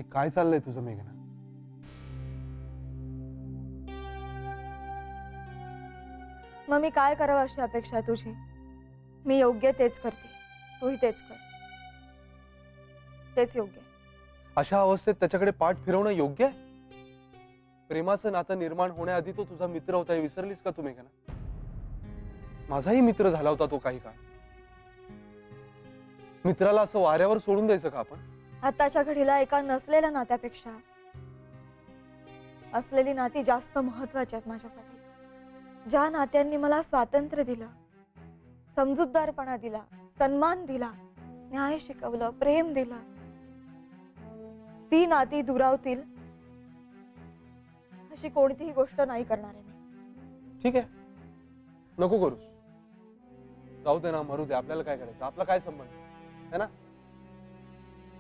हे काय चाललंय तुझं मेघना? मग मी काय करावं अशी अपेक्षा आहे तुझी? मी योग्य तेच करते, तूही तेच कर. तेच योग्य. अशा अवस्थेत त्याच्याकडे पाठ फिरवणं योग्य आहे? प्रेमाचं नातं निर्माण होण्याआधी तो तुझा मित्र होता हे विसरलीस का तू मेघना? माझाही मित्र झाला होता तो काही काळ. मित्राला असं वाऱ्यावर सोडून द्यायचं का आपण? आताच्या घडीला एका नसलेल्या नात्यापेक्षा असलेली नाती जास्त महत्वाची आहेत माझ्यासाठी. ज्या नात्यांनी मला स्वातंत्र्य दिलं, समजूतदारपणा दिला, सन्मान दिला, न्याय शिकवलं, प्रेम दिलं, ती नाती दुरावतील अशी कोणतीही गोष्ट नाही करणार आहे मी. ठीक आहे, नको करूस. जाऊ दे ना, मरू दे. आपल्याला काय करायचं? आपला काय संबंध है ना?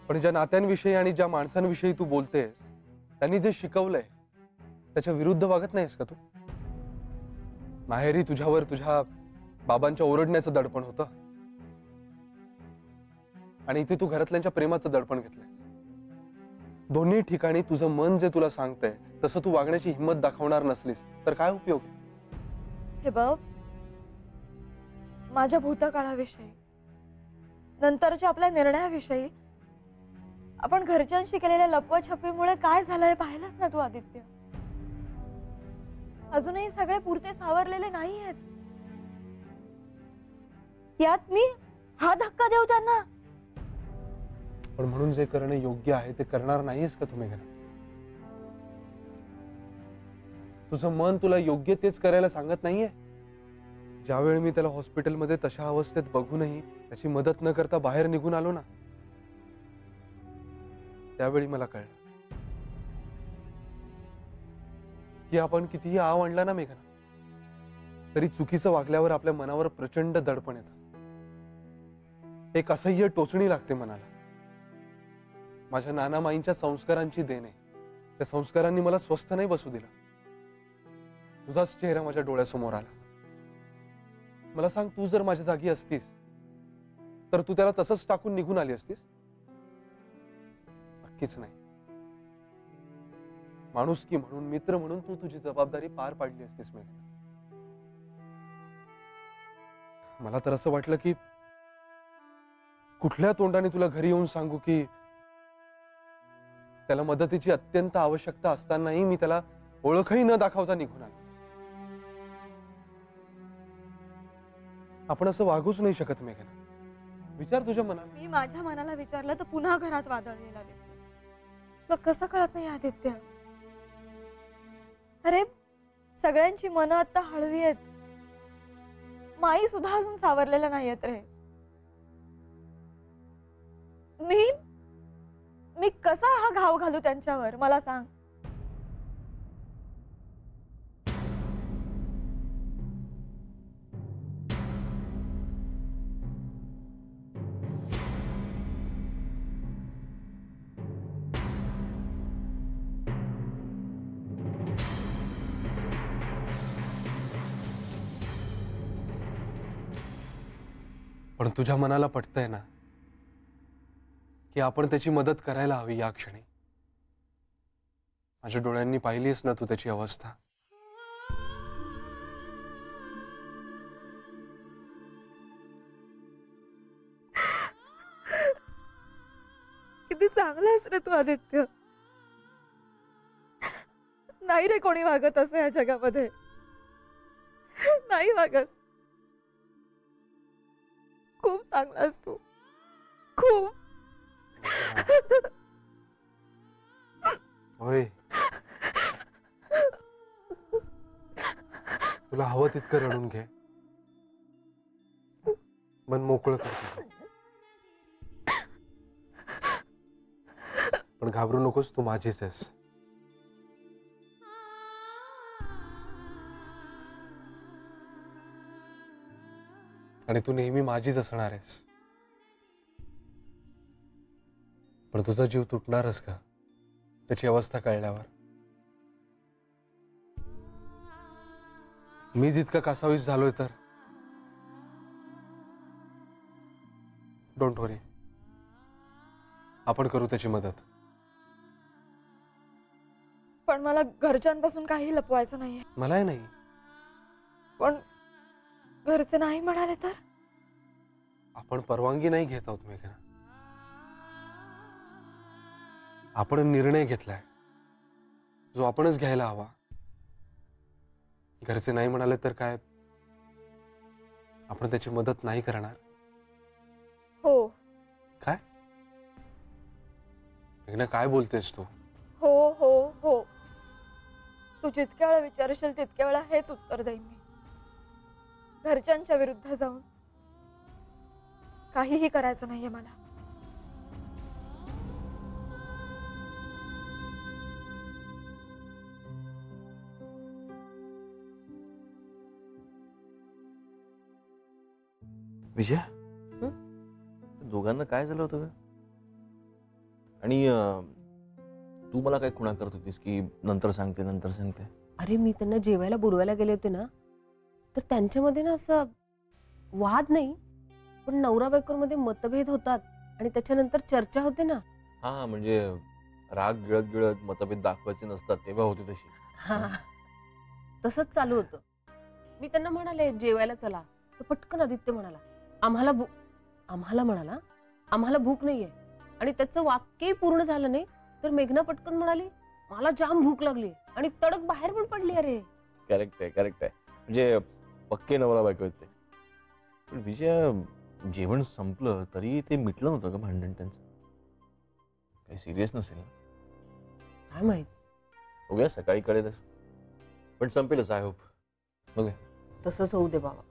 पण ज्या नात्यांविषयी आणि ज्या माणसांविषयी तू बोलतेस त्यांनी जे शिकवलंय त्याच्या विरुद्ध वागत नाहीस का तू? माहेरी तुझ्यावर तुझ्या बाबांच्या ओरडण्याचं दडपण होतं आणि इथे तू घरातल्यांच्या प्रेमाचं दडपण घेतलंय. दोन्ही ठिकाणी तुझं मन जे तुला सांगतंय तसं तू वागण्याची हिंमत दाखवणार नसलीस तर काय उपयोग? हे बघ, माझ्या भूतकाळाविषयी, नंतरच्या आपल्या निर्णयाविषयी, आपण घरच्यांशी केलेल्या लपवाछपवीमुळे काय झालंय पाहिलंच ना तू आदित्य. अजूनही सगळे पुरते सावरलेले नाही आहेत. यात मी हा धक्का देऊ त्यांना? पण म्हणून जे करणं योग्य आहे ते करणार नाहीस का तुम्ही? तुझं मन तुला योग्य तेच करायला सांगत नाहीये? ज्यावेळी मी त्याला हॉस्पिटलमध्ये तशा अवस्थेत बघूनही त्याची मदत न करता बाहेर निघून आलो ना, त्यावेळी मला कळलं की आपण कितीही आव आणला ना मेघना, तरी चुकीचं वागल्यावर आपल्या मनावर प्रचंड दडपण येतं. एक असह्य टोचणी लागते मनाला. माझ्या नानामाईंच्या संस्कारांची देण आहे. त्या संस्कारांनी मला स्वस्थ नाही बसू दिलं. तुझाच चेहरा माझ्या डोळ्यासमोर आला. मला सांग, तू जर माझ्या जागी असतीस तर तू त्याला तसंच टाकून निघून आली असतीस? नक्कीच नाही. माणुसकी म्हणून, मित्र म्हणून तू तुझी जबाबदारी पार पाडली असतीस मेघना. मला तर असं वाटलं की कुठल्या तोंडाने तुला घरी येऊन सांगू की त्याला मदतीची अत्यंत आवश्यकता असतानाही मी त्याला ओळखही न दाखवता निघून आलो. आपण असं वागूच नाही शकत मेघना. विचार तुझ्या मनाला. मी माझ्या मनाला विचारलं तर पुन्हा घरात वादळ येईल आदित्य. तुला कसं कळत नाही आदित्य? अरे, सगळ्यांची मनं आता हळवी आहेत. माई सुद्धा अजून सावरलेल्या नाहीयेत रे. मी कसा हा घाव घालू त्यांच्यावर मला सांग? पण तुझ्या मनाला पटतंय ना की आपण त्याची मदत करायला हवी या क्षणी? माझ्या डोळ्यांनी पाहिलीस ना तू त्याची अवस्था. किती चांगला आहेस रे तू आदित्य. नाही रे कोणी वागत असं या जगामध्ये. नाही वागत. खूप चांगला आहेस तू, खूप. होय, तुला हवं तितकं रडून घे. मन मोकळं कर. पण घाबरू नकोस, तू माझीच आहेस. आणि तू नेहमी माझीच असणार आहेस. पण तुझा जीव तुटणारच का त्याची अवस्था कळल्यावर? मी जितका कासावीस झालोय तर डोंट वरी, आपण करू त्याची मदत. मला घरच्यांपासून काही लपवायचं नाहीये. मलाही नाही. पण घरचे नाही म्हणाले तर? आपण परवानगी नाही घेत आहोत मेघना. आपण निर्णय घेतलाय जो आपणच घ्यायला हवा. घरचे नाही म्हणाले तर काय आपण त्याची मदत नाही करणार? हो. काय मेघना, काय बोलतेस तू? हो हो हो. तू जितक्या वेळा विचारशील तितक्या वेळा हेच उत्तर देईन मी. घरच्यांच्या विरुद्ध जाऊन काहीही करायचं नाहीये मला. विजय, दोघांना काय झालं होतं का? आणि तू मला काय खुणा करत होतीस की नंतर सांगते नंतर सांगते? अरे मी त्यांना जेवायला बोलवायला गेले होते ना, तर त्यांच्यामध्ये ना असं वाद नाही पण नवरा बायकोमध्ये मतभेद होतात आणि त्याच्यानंतर चर्चा होते ना. हा, म्हणजे राग गिळत गिळत मतभेद दाखवायचे नसतात तेव्हा होती तशी. हा, तसंच चालू होतं. मी त्यांना म्हणाले जेवायला चला, तर पटकन आदित्य म्हणाला आम्हाला भूक नाहीये. आणि त्याचं वाक्य पूर्ण झालं नाही तर मेघना पटकन म्हणाली मला जाम भूक लागली आणि तडक बाहेर पण पडली. अरे करेक्ट आहे. म्हणजे पक्के नवरा बायको आहेत ते. पण विजय, जेवण संपलं तरी ते मिटलं नव्हतं का भांडण त्यांचं? काही सिरियस नसेल ना? काय माहित. बघूया सकाळी कळेलच. पण संपेलच आय होप. बघूया. तसंच होऊ दे बाबा.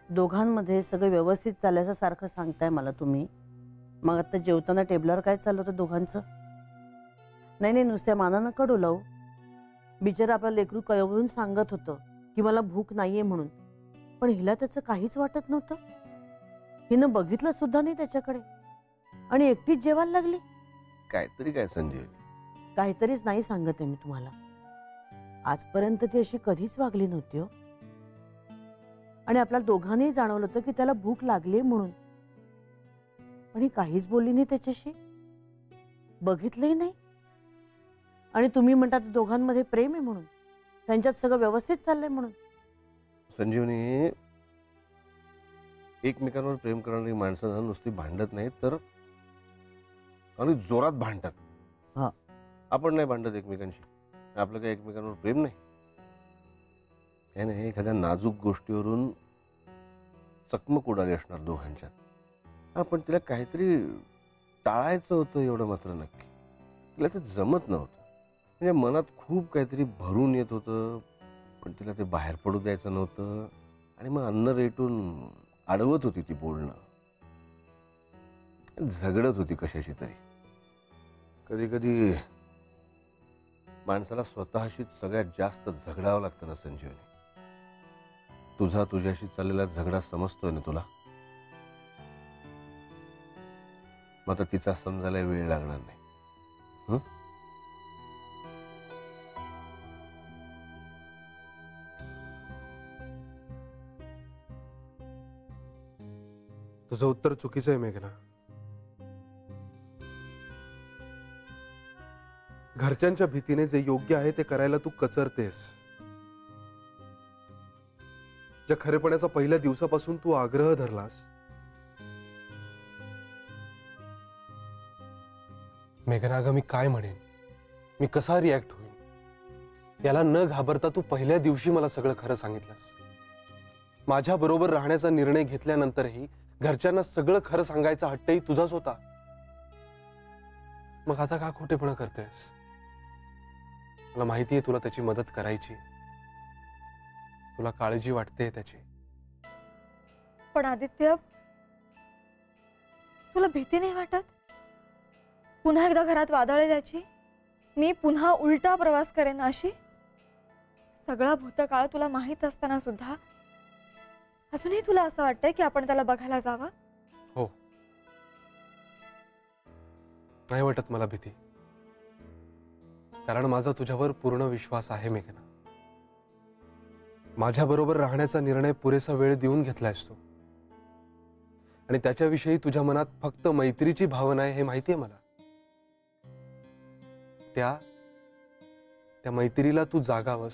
दोघांमध्ये सगळं व्यवस्थित चालायचं सारखं सांगताय मला तुम्ही. मग आता जेवताना टेबलावर काय चाललं होतं दोघांचं? नाही नुसत्या मानानं कडू लावू. बिचारा आपला लेकरू कळवून सांगत होतं की मला भूक नाहीये म्हणून, पण हिला त्याचं काहीच वाटत नव्हतं. हिनं बघितलं सुद्धा नाही त्याच्याकडे आणि एकटीच जेवायला लागली. काहीतरी काय संजय, काहीतरीच नाही सांगत आहे मी तुम्हाला. आजपर्यंत ती अशी कधीच वागली नव्हती हो. आणि आपल्याला दोघांनाही जाणवलं होतं की त्याला भूक लागली म्हणून, पण ही काहीच बोलली नाही त्याच्याशी, बघितलंही नाही. आणि तुम्ही म्हणतात दोघांमध्ये प्रेम आहे म्हणून, त्यांच्यात सगळं व्यवस्थित चाललंय म्हणून. संजीवनी, एकमेकांवर प्रेम करणारी माणसं ना नुसती भांडत नाहीत तर आणि जोरात भांडतात. हा, आपण नाही भांडत एकमेकांशी. आपलं काही एकमेकांवर प्रेम नाही. काय नाही, एखाद्या नाजूक गोष्टीवरून चकमक उडाली असणार दोघांच्यात. हा, पण तिला काहीतरी टाळायचं होतं एवढं मात्र नक्की. तिला ते जमत नव्हतं. म्हणजे मनात खूप काहीतरी भरून येत होतं, पण तिला ते बाहेर पडू द्यायचं नव्हतं. आणि मग अन्न रेटून अडवत होती ती बोलणं, झगडत होती कशाशी तरी. कधी कधी माणसाला स्वतःशीच सगळ्यात जास्त झगडावं लागतं ना संजीवनी. तुझ्याशी चाललेला झगडा समजतोय ना तुला? मग आता तिचा समजायला वेळ लागणार नाही. तुझं उत्तर चुकीचं आहे मेघना. घरच्यांच्या भीतीने जे योग्य आहे ते करायला तू कचरतेस. ज्या खरेपणाचा पहिल्या दिवसापासून तू आग्रह धरलास, मेघना अगं मी काय म्हणेन, मी कसा रिॲक्ट होईन, याला न घाबरता तू पहिल्या दिवशी मला सगळं खरं सांगितलंस. माझ्या बरोबर राहण्याचा निर्णय घेतल्यानंतरही घरच्यांना सगळं खरं सांगायचा हट्टही तुझाच होता. मग आता का खोटेपणा करतेस? मला माहितीये तुला त्याची मदत करायची, तुला काळजी वाटते त्याची. पण आदित्य, तुला भीती नाही वाटत पुन्हा एकदा घरात वादळ द्यायची? मी पुन्हा उलटा प्रवास करेन अशी? सगळा भूतकाळ तुला माहित असताना सुद्धा अजूनही तुला असं वाटतंय की आपण त्याला बघायला जावं? हो, नाही वाटत मला भीती, कारण माझा तुझ्यावर पूर्ण विश्वास आहे मेघना. माझ्या बरोबर राहण्याचा निर्णय पुरेसा वेळ देऊन घेतलायस तू, आणि त्याच्याविषयी तुझ्या मनात फक्त मैत्रीची भावना आहे हे माहितीये मला. त्या त्या मैत्रीला तू जागावस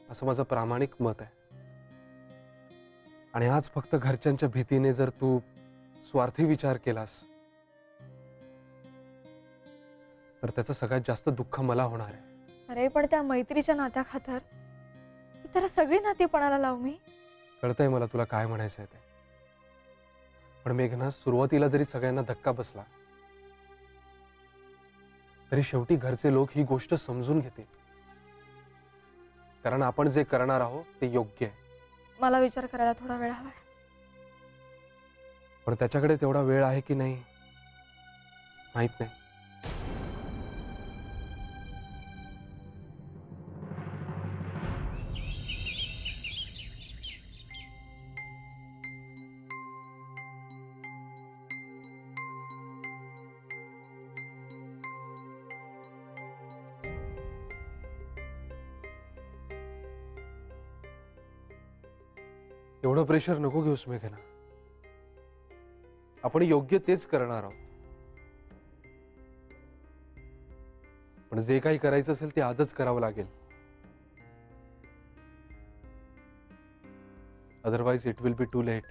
असं माझं प्रामाणिक मत आहे. आणि आज फक्त घरच्यांच्या भीतीने जर तू स्वार्थी विचार केलास तर त्याचं सगळ्यात जास्त दुःख मला होणार आहे. अरे पण त्या मैत्रीच्या नात्या खातर इतर सगळी नाती पणाला लावू मी? कळतंय मला तुला काय म्हणायचं आहे ते, पण मेघना, सुरुवातीला जरी सगळ्यांना धक्का बसला तरी शेवटी घरचे लोक ही गोष्ट समजून घेतील, कारण आपण जे करणार आहोत ते योग्य आहे. मला विचार करायला थोडा वेळ हवाय. पण त्याच्याकडे तेवढा वेळ आहे की नाही माहित नाही. एवढं प्रेशर नको घेऊस मेघना. आपण योग्य तेच करणार आहोत. पण जे काही करायचं असेल ते आजच करावं लागेल. Otherwise it will be too late.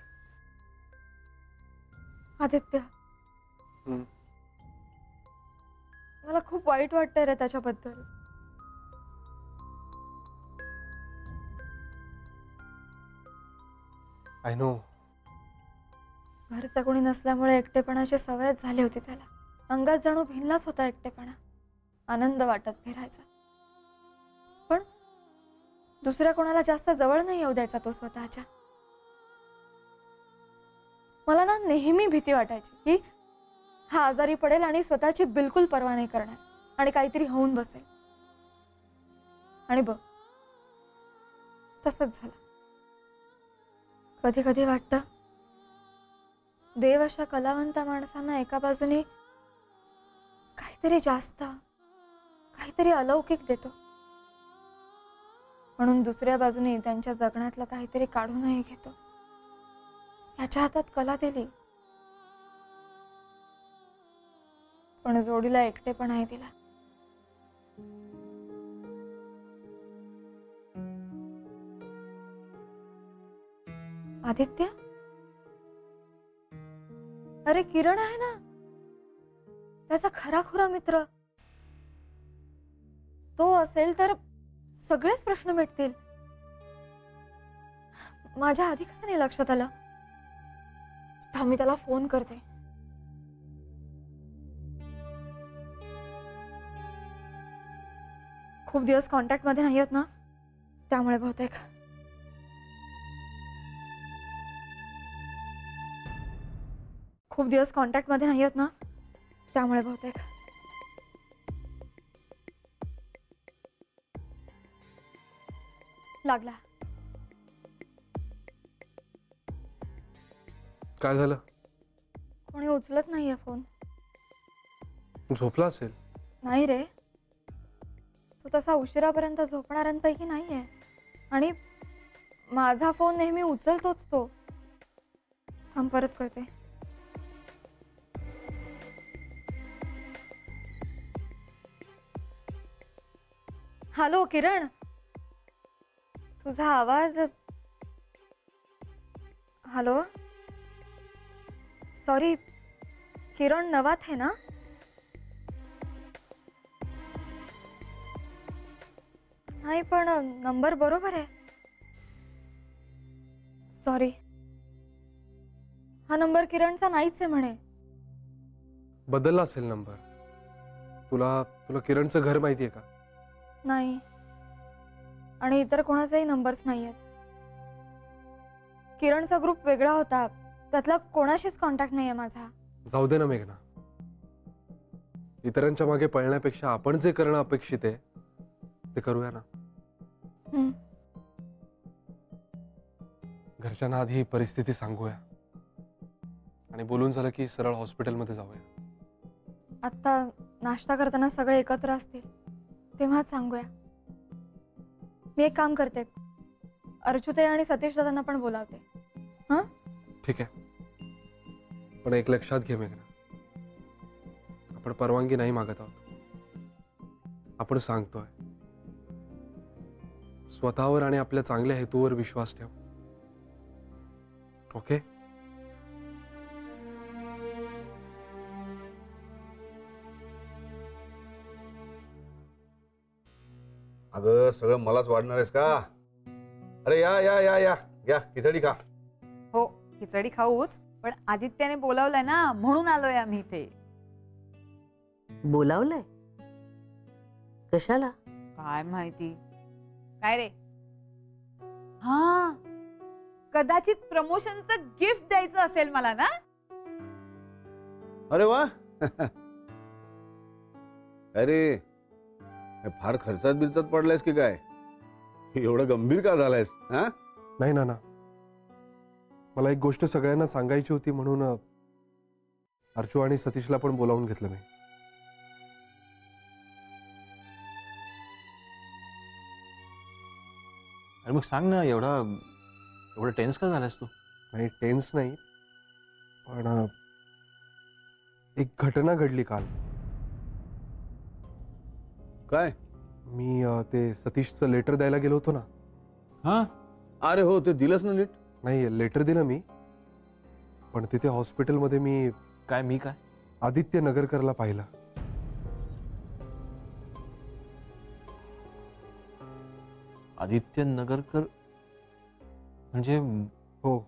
Aditya, हम्म. मला खूप वाईट वाटतंय रे त्याच्याबद्दल. I know. घरचं कोणी नसल्यामुळे एकटेपणाची सवयच झाली होती त्याला. अंगात जणू भिनलाच होता एकटेपणा. आनंद वाटत फिरायचा, पण दुसऱ्या कोणाला जास्त जवळ नाही येऊ द्यायचा तो स्वतःच्या. मला ना नेहमी भीती वाटायची की हा आजारी पडेल आणि स्वतःची बिलकुल पर्वा नाही करणार आणि काहीतरी होऊन बसेल. आणि बघ, तसंच झालं. कधी कधी वाटतं देव अशा कलावंत माणसांना एका बाजूने काहीतरी जास्त, काहीतरी अलौकिक देतो, म्हणून दुसऱ्या बाजूने त्यांच्या जगण्यातलं काहीतरी काढूनही घेतो. याच्या हातात कला दिली, पण जोडीला एकटेपणाही दिला. आदित्य, अरे किरण आहे ना, त्याचा खराखुरा मित्र. तो असेल तर सगळेच प्रश्न मिटतील. माझ्या आधी कसं नाही लक्षात आलं? थांब, मी त्याला फोन करते. खूप दिवस कॉन्टॅक्ट मध्ये नाही होत ना, त्यामुळे बहुतेक. खूप दिवस कॉन्टॅक्ट मध्ये नाही होत ना, त्यामुळे बहुतेक. लागला. काय झालं? कोणी उचलत नाहीये फोन. झोपला असेल. नाही रे, तो तसा उशिरापर्यंत झोपणाऱ्यांपैकी नाहीये. आणि माझा फोन नेहमी उचलतोच तो. थांब, परत करते. हॅलो किरण, तुझा आवाज. हॅलो, सॉरी, किरण नवात है ना? नाही, पण नंबर बरोबर आहे. सॉरी, हा नंबर किरणचा नाहीच आहे म्हणे. बदलला असेल नंबर. तुला तुला किरणचं घर माहितीये का? नाही, आणि इतर कोणाचाही नंबर्स नाही आहेत. किरणचा ग्रुप वेगळा होता, त्यातला कोणाशीच कॉन्टॅक्ट नाहीये माझा. जाऊ दे ना मेघना. इतरांच्या मागे पळण्यापेक्षा आपण जे करणं अपेक्षित आहे ते करूया ना. घरच्यांना आधी ही परिस्थिती सांगूया आणि बोलून झालं की सरळ हॉस्पिटलमध्ये जाऊया. आता नाश्ता करताना सगळे एकत्र असतील तेव्हाच सांगूया. मी एक काम करते, अर्जुते आणि सतीश दादांना पण बोलावते. हा, ठीक आहे. पण एक लक्षात घे मेघना, आपण परवानगी नाही मागत आहोत. आपण सांगतोय स्वतःवर आणि आपल्या चांगल्या हेतूवर विश्वास ठेव. ओके? अगं सगळं मलाच वाढणार आहेस का? अरे या या या या या खिचडी खा. हो खिचडी खाऊच, पण आदित्याने बोलावलंय ना म्हणून आलोय आम्ही इथे. बोलावलंय? कशाला? काय माहिती. काय रे? हा कदाचित प्रमोशनचं गिफ्ट द्यायचं असेल मला ना. अरे वा. अरे फार खर्चात बिरचात पडलायस की काय? एवढं गंभीर का झालायस? हा नाही नाना, मला एक गोष्ट सगळ्यांना सांगायची होती म्हणून अर्चू आणि सतीशला पण बोलावून घेतलं मी. अरे मग सांग ना, एवढं टेन्स का झालास तू? नाही टेन्स नाही, पण एक घटना घडली काल. काय? मी ते सतीशचं लेटर द्यायला गेलो होतो ना. हा अरे हो, ते दिलंच ना नीट? नाही लेटर दिलं मी, पण तिथे हॉस्पिटलमध्ये मी काय आदित्य नगरकरला पाहिलं. आदित्य नगरकर म्हणजे? हो,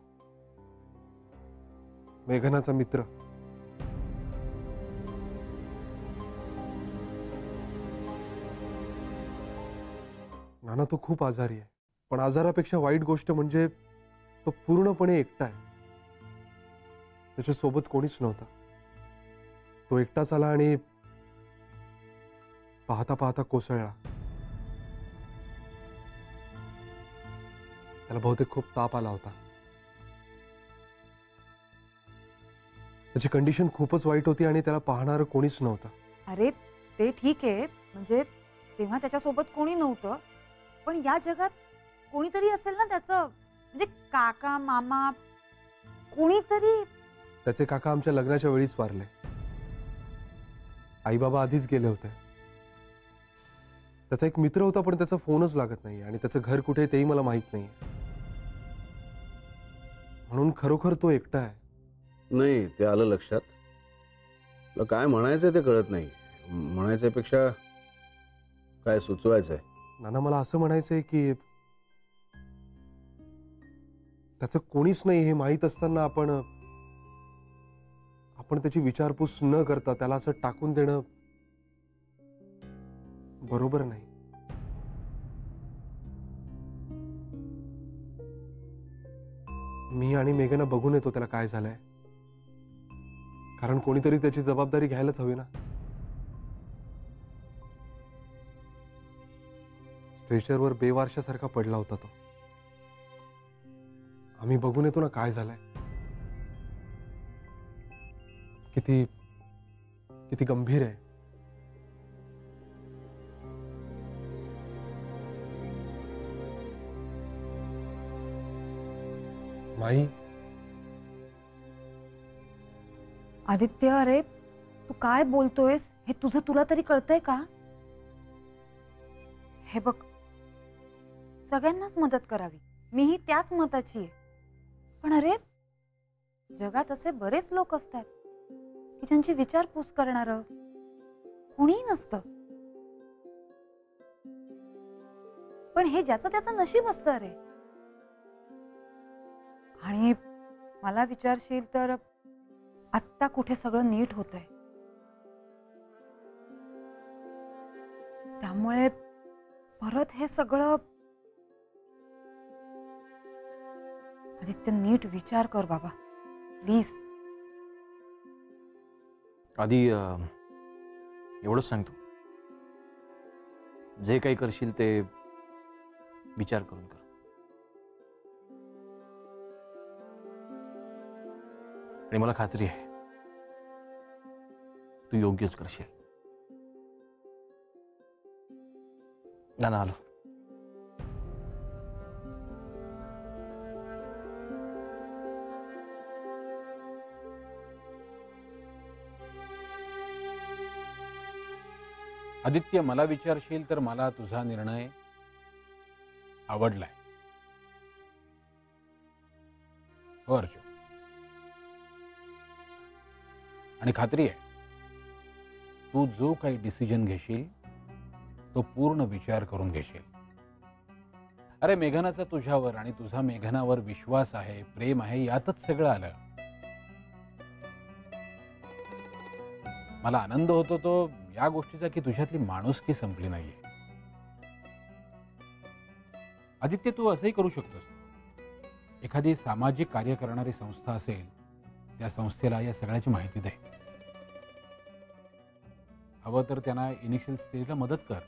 मेघनाचा मित्र. नाना तो खूप आजारी आहे, पण आजारापेक्षा वाईट गोष्ट म्हणजे तो पूर्णपणे एकटा आहे. त्याच्या सोबत कोणीच नव्हतं. तो एकटाच आला आणि पाहता पाहता कोसळला. त्याला बहुतेक खूप ताप आला होता. त्याची कंडिशन खूपच वाईट होती आणि त्याला पाहणारं कोणीच नव्हतं. अरे ते ठीक आहे, म्हणजे तेव्हा त्याच्यासोबत कोणी नव्हतं, पण या जगात कोणीतरी असेल ना त्याचं, म्हणजे काका मामा कोणीतरी. त्याचे काका आमच्या लग्नाच्या वेळीच वारले. आई बाबा आधीच गेले होते. त्याचा एक मित्र होता, पण त्याचा फोनच लागत नाही आणि त्याचं घर कुठे आहे तेही मला माहित नाही. म्हणून खरोखर तो एकटा आहे. नाही ते आलं लक्षात. तुला काय म्हणायचंय ते कळत नाही. म्हणायच्यापेक्षा काय सुचवायचंय? नाना मला असं म्हणायचंय की त्याचं कोणीच नाही हे माहीत असताना आपण त्याची विचारपूस न करता त्याला असं टाकून देणं बरोबर नाही. मी आणि मेघना बघून येतो त्याला काय झालंय, कारण कोणीतरी त्याची जबाबदारी घ्यायलाच हवी ना. स्ट्रेचरवर बेवारशासारखा पडला होता तो. आम्ही बघून येतो ना काय झालंय. किती किती गंभीर आहे. माई, आदित्य अरे तू काय बोलतोयस हे तुला तरी कळतंय का? हे बघ, सगळ्यांनाच मदत करावी, मीही त्याच मताची आहे. पण अरे जगात असे बरेच लोक असतात की ज्यांची विचारपूस करणारं कुणीही नसतं. पण हे ज्याचं त्याचं नशीब असतं अरे. आणि मला विचारशील तर आत्ता कुठे सगळं नीट होतंय, त्यामुळे परत हे सगळं. आदित्य नीट विचार कर बाबा प्लीज. आधी एवढंच सांगतो, जे काही करशील ते विचार करून कर. आणि मला खात्री आहे तू योग्यच करशील. नाना आलो. आदित्य मला विचारशील तर मला तुझा निर्णय आवडलाय. हो अर्जुन, आणि खात्री आहे तू जो काही डिसिजन घेशील तो पूर्ण विचार करून घेशील. अरे मेघनाचा तुझ्यावर आणि तुझा मेघनावर विश्वास आहे, प्रेम आहे, यातच सगळं आलं. मला आनंद होतो तो या गोष्टीचा की तुझ्यातली माणुसकी संपली नाहीये. आदित्य, तू असंही करू शकतोस. एखादी सामाजिक कार्य करणारी संस्था असेल, त्या संस्थेला या सगळ्याची माहिती दे. हवं तर त्यांना इनिशियल स्टेजला मदत कर,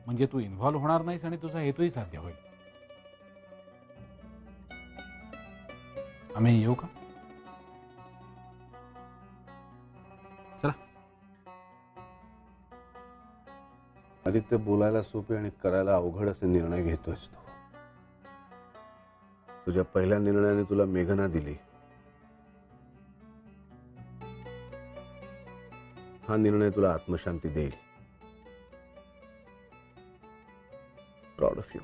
म्हणजे तू इन्व्हॉल्व्ह होणार नाहीस आणि तुझा हेतूही साध्य होईल. आम्ही येऊ का? चला. आदित्य, बोलायला सोपे आणि करायला अवघड असे निर्णय घेतोयस तू. तुझ्या पहिल्या निर्णयाने तुला मेघना दिली. हा निर्णय तुला आत्मशांती देईल. Proud of you.